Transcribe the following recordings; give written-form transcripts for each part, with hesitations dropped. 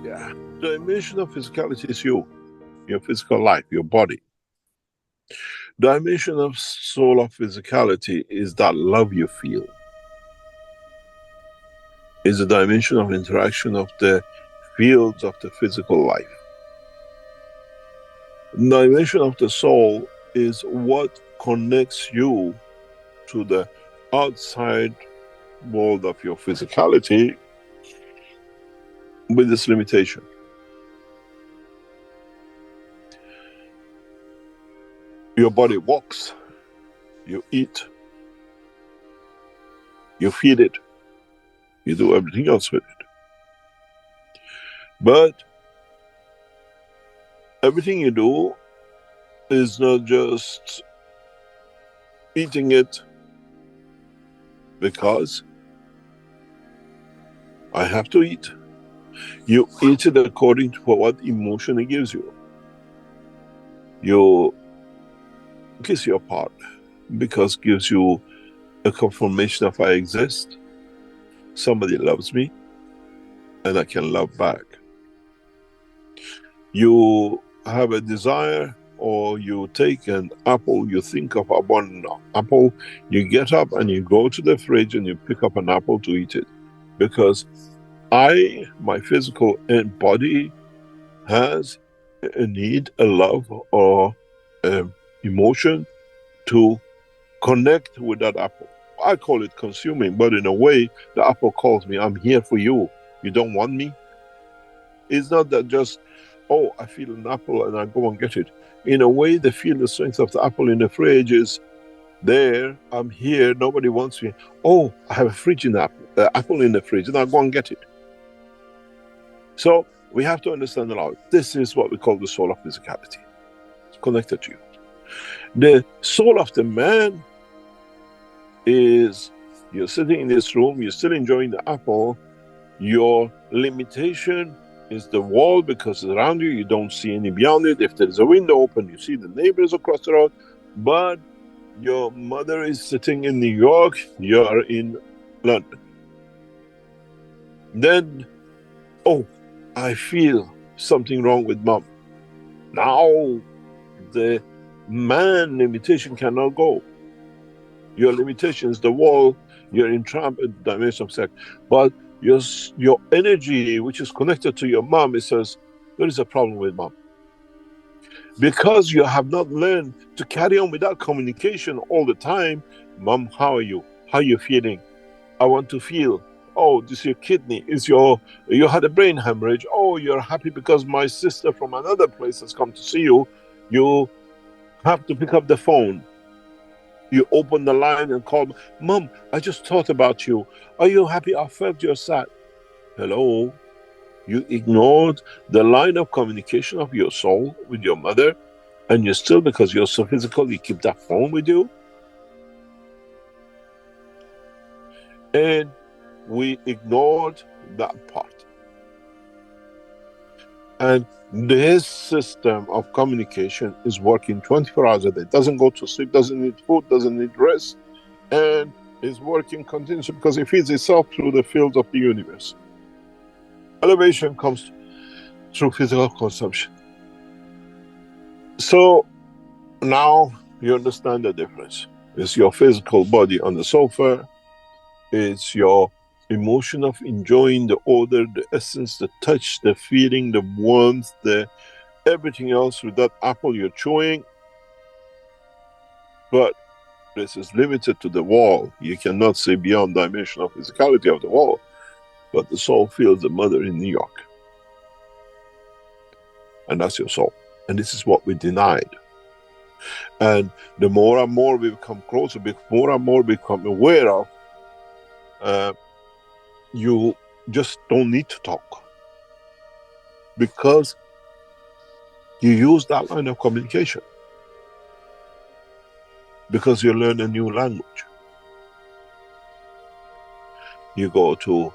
Yeah. The dimension of physicality is you, your physical life, your body. The dimension of soul of physicality is that love you feel. Is the dimension of interaction of the fields of the physical life. The dimension of the soul is what connects you to the outside world of your physicality with this limitation. Your body walks, you eat, you feed it, you do everything else with it. But everything you do is not just eating it because I have to eat. You eat it according to what emotion it gives you. You kiss your partner because it gives you a confirmation of I exist, somebody loves me, and I can love back. You have a desire, or you take an apple, you think of one apple, you get up and you go to the fridge and you pick up an apple to eat it. Because my physical body has a need, a love, or emotion to connect with that apple. I call it consuming, but in a way, the apple calls me, I'm here for you. You don't want me? It's not that just, oh, I feel an apple and I go and get it. In a way, they feel the strength of the apple in the fridge is there, I'm here, nobody wants me. Oh, I have a fridge in the apple in the fridge, and I'll go and get it. So we have to understand a lot. This is what we call the soul of physicality. It's connected to you. The soul of the man is, you're sitting in this room, you're still enjoying the apple. Your limitation is the wall because it's around you, you don't see any beyond it. If there's a window open, you see the neighbors across the road. But your mother is sitting in New York, you're in London. Then, oh, I feel something wrong with mom. Now the man limitation cannot go. Your limitation is the wall, you're entrapped in the dimension of sex. But your energy, which is connected to your mom, it says, there is a problem with mom. Because you have not learned to carry on with that communication all the time. Mom, how are you? How are you feeling? I want to feel. Oh, this is your kidney. You had a brain hemorrhage. Oh, you're happy because my sister from another place has come to see you. You have to pick up the phone. You open the line and call, Mom, I just thought about you. Are you happy? I felt you're sad. Hello? You ignored the line of communication of your soul with your mother, and you still, because you're so physical, you keep that phone with you. And we ignored that part. And this system of communication is working 24 hours a day. Doesn't go to sleep, doesn't need food, doesn't need rest, and is working continuously because it feeds itself through the fields of the universe. Elevation comes through physical consumption. So now you understand the difference. It's your physical body on the sofa, it's your emotion of enjoying the odor, the essence, the touch, the feeling, the warmth, the everything else with that apple you're chewing. But this is limited to the wall. You cannot see beyond dimension of physicality of the wall. But the soul feels the mother in New York. And that's your soul. And this is what we denied. And the more and more we become closer, the more and more we become aware of, you just don't need to talk. Because you use that line of communication. Because you learn a new language. You go to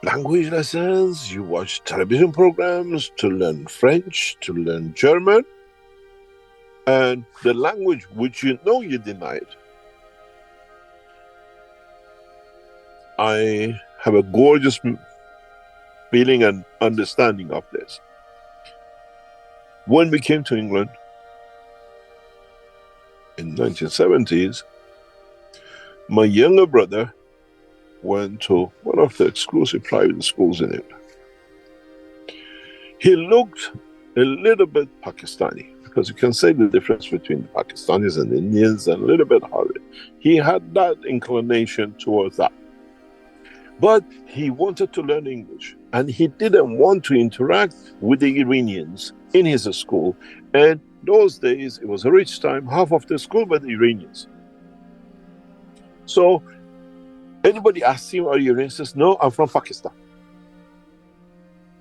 language lessons, you watch television programs to learn French, to learn German. And the language which you know you denied. I have a gorgeous feeling and understanding of this. When we came to England in 1970s, my younger brother went to one of the exclusive private schools in England. He looked a little bit Pakistani, because you can say the difference between the Pakistanis and Indians, and a little bit Harvard. He had that inclination towards that. But he wanted to learn English, and he didn't want to interact with the Iranians in his school. And those days, it was a rich time, half of the school were the Iranians. So anybody asked him, are you Iranian? He says, no, I'm from Pakistan.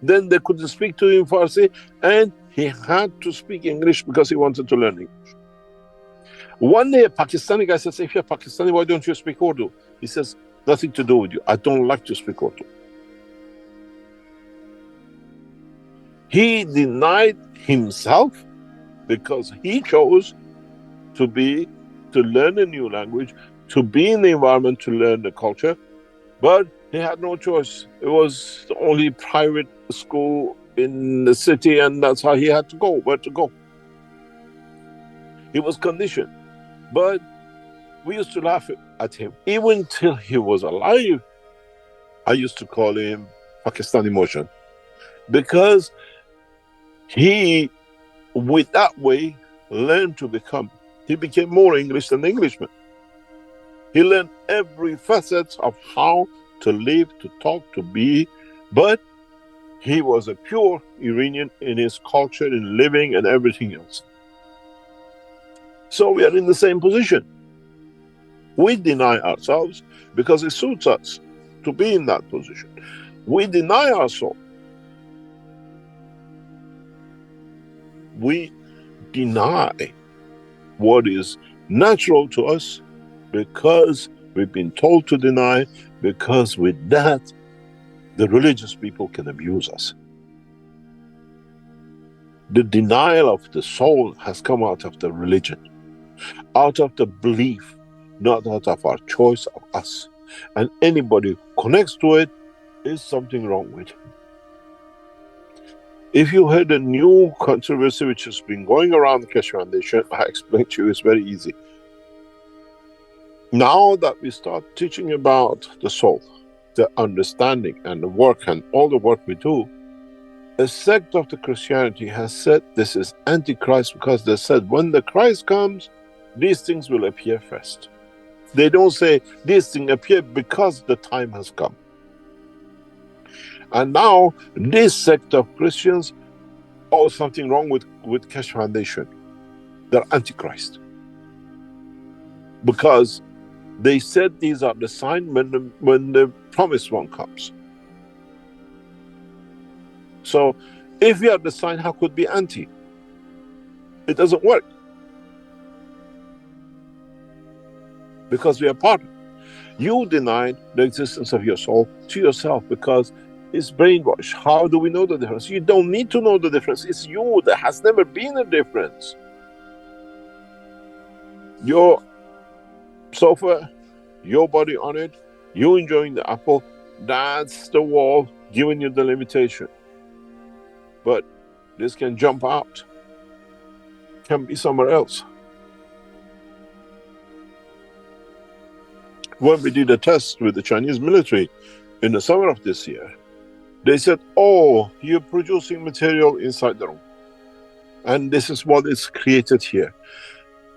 Then they couldn't speak to him Farsi, and he had to speak English because he wanted to learn English. One day a Pakistani guy says, if you're Pakistani, why don't you speak Urdu? He says, nothing to do with you. I don't like to speak Urdu. He denied himself because he chose to learn a new language, to be in the environment, to learn the culture, but he had no choice. It was the only private school in the city, and that's how he had to go, where to go. He was conditioned. But we used to laugh at him. Even till he was alive, I used to call him Pakistani Motion. Because he, with that way, learned to become. He became more English than Englishman. He learned every facet of how to live, to talk, to be, but he was a pure Iranian in his culture, in living and everything else. So we are in the same position. We deny ourselves because it suits us to be in that position. We deny our soul. We deny what is natural to us because we've been told to deny, because with that, the religious people can abuse us. The denial of the soul has come out of the religion, out of the belief, not out of our choice of us. And anybody who connects to it, is something wrong with him. If you heard a new controversy which has been going around the Keshe Foundation, I explained to you, it's very easy. Now that we start teaching about the soul, the understanding and the work and all the work we do, a sect of the Christianity has said this is Antichrist, because they said when the Christ comes, these things will appear first. They don't say these things appear because the time has come. And now this sect of Christians, oh, something wrong with Keshe Foundation. They're Antichrist. Because they said these are the sign when the promised one comes. So if we are the sign, how could be anti? It doesn't work. Because we are part of it. You denied the existence of your soul to yourself because it's brainwashed. How do we know the difference? You don't need to know the difference. It's you. There has never been a difference. Your sofa, your body on it, you enjoying the apple, that's the wall giving you the limitation. But this can jump out, can be somewhere else. When we did a test with the Chinese military in the summer of this year, they said, oh, you're producing material inside the room. And this is what is created here.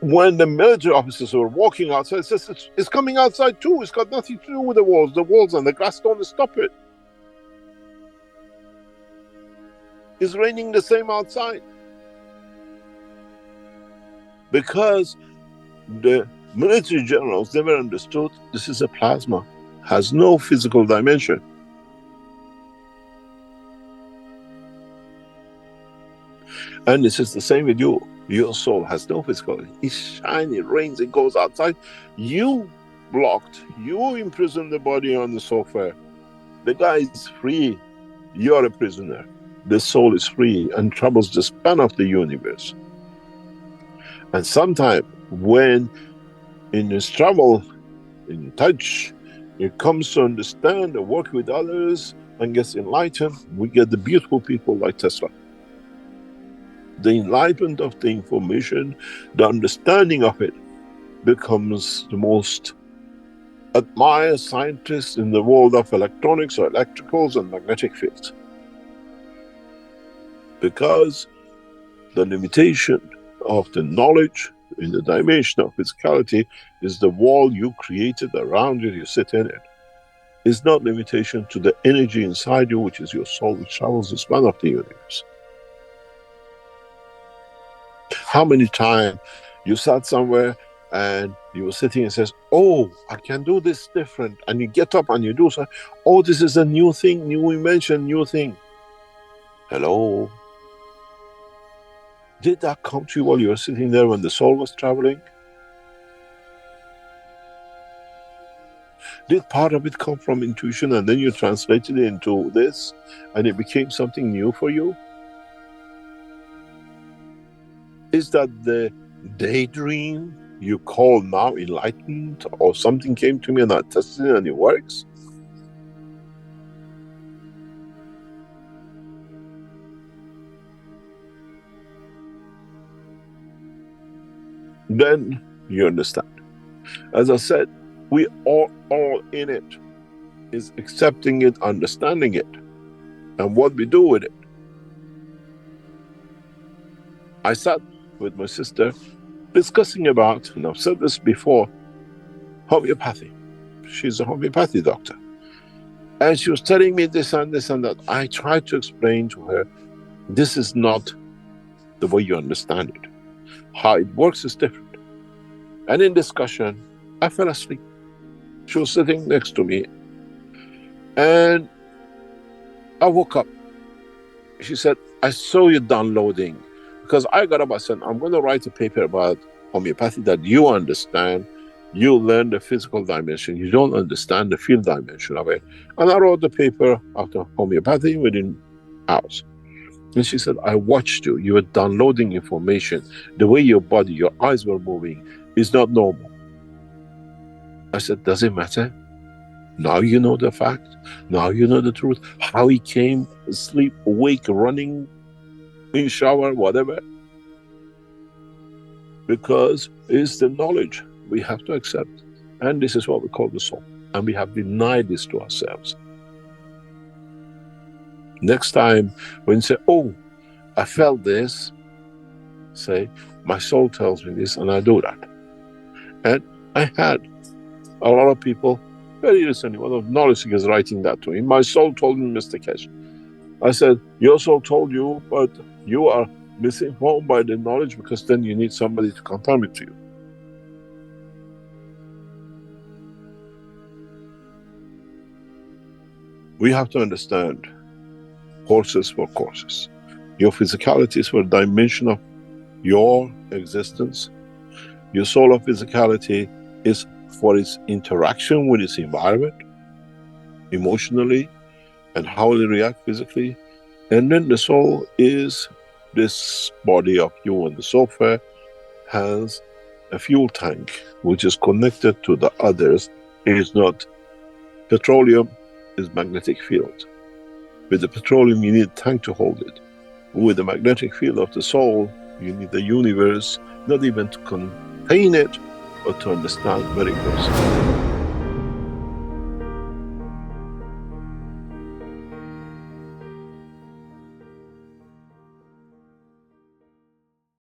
When the military officers were walking outside, it says, it's coming outside too. It's got nothing to do with the walls. The walls and the glass don't stop it. It's raining the same outside. Because the military generals never understood this is a plasma, has no physical dimension. And this is the same with you. Your soul has no physical. It's shiny, it rains, it goes outside. You blocked, you imprisoned the body on the sofa. The guy is free. You're a prisoner. The soul is free and travels the span of the universe. And sometimes when in his travel, in touch, it comes to understand and work with others, and gets enlightened, we get the beautiful people like Tesla. The enlightenment of the information, the understanding of it, becomes the most admired scientist in the world of electronics or electricals and magnetic fields. Because the limitation of the knowledge in the dimension of physicality is the wall you created around it, you sit in it. It's not limitation to the energy inside you, which is your soul, which travels the span of the universe. How many times you sat somewhere and you were sitting and says, oh, I can do this different. And you get up and you do so. Oh, this is a new thing, new invention, new thing. Hello? Did that come to you while you were sitting there when the soul was traveling? Did part of it come from intuition and then you translated it into this and it became something new for you? Is that the daydream you call now enlightened, or something came to me and I tested it and it works? Then you understand. As I said, we are all in it. Is accepting it, understanding it, and what we do with it. I sat with my sister discussing about, and I've said this before, homeopathy. She's a homeopathy doctor. And she was telling me this and this and that. I tried to explain to her, this is not the way you understand it. How it works is different. And in discussion, I fell asleep. She was sitting next to me. And I woke up. She said, I saw you downloading. Because I got up, I said, I'm going to write a paper about homeopathy that you understand. You learn the physical dimension. You don't understand the field dimension of it. And I wrote the paper after homeopathy within hours. And she said, I watched you. You were downloading information. The way your body, your eyes were moving is not normal. I said, does it matter? Now you know the fact. Now you know the truth. How he came, asleep, awake, running, in shower, whatever. Because it's the knowledge we have to accept. And this is what we call the soul. And we have denied this to ourselves. Next time when you say, oh, I felt this, say, my soul tells me this, and I do that. And I had a lot of people, very recently, one of the knowledge seekers writing that to me. My soul told me, Mr. Keshe. I said, your soul told you, but you are misinformed by the knowledge because then you need somebody to confirm it to you. We have to understand horses for courses. Your physicality is for a dimension of your existence. Your soul of physicality is for its interaction with its environment, emotionally, and how they react physically. And then the soul is this body of you, and the software has a fuel tank which is connected to the others. It is not petroleum, is magnetic field. With the petroleum you need a tank to hold it. With the magnetic field of the soul you need the universe, not even to contain it, but to understand where it goes.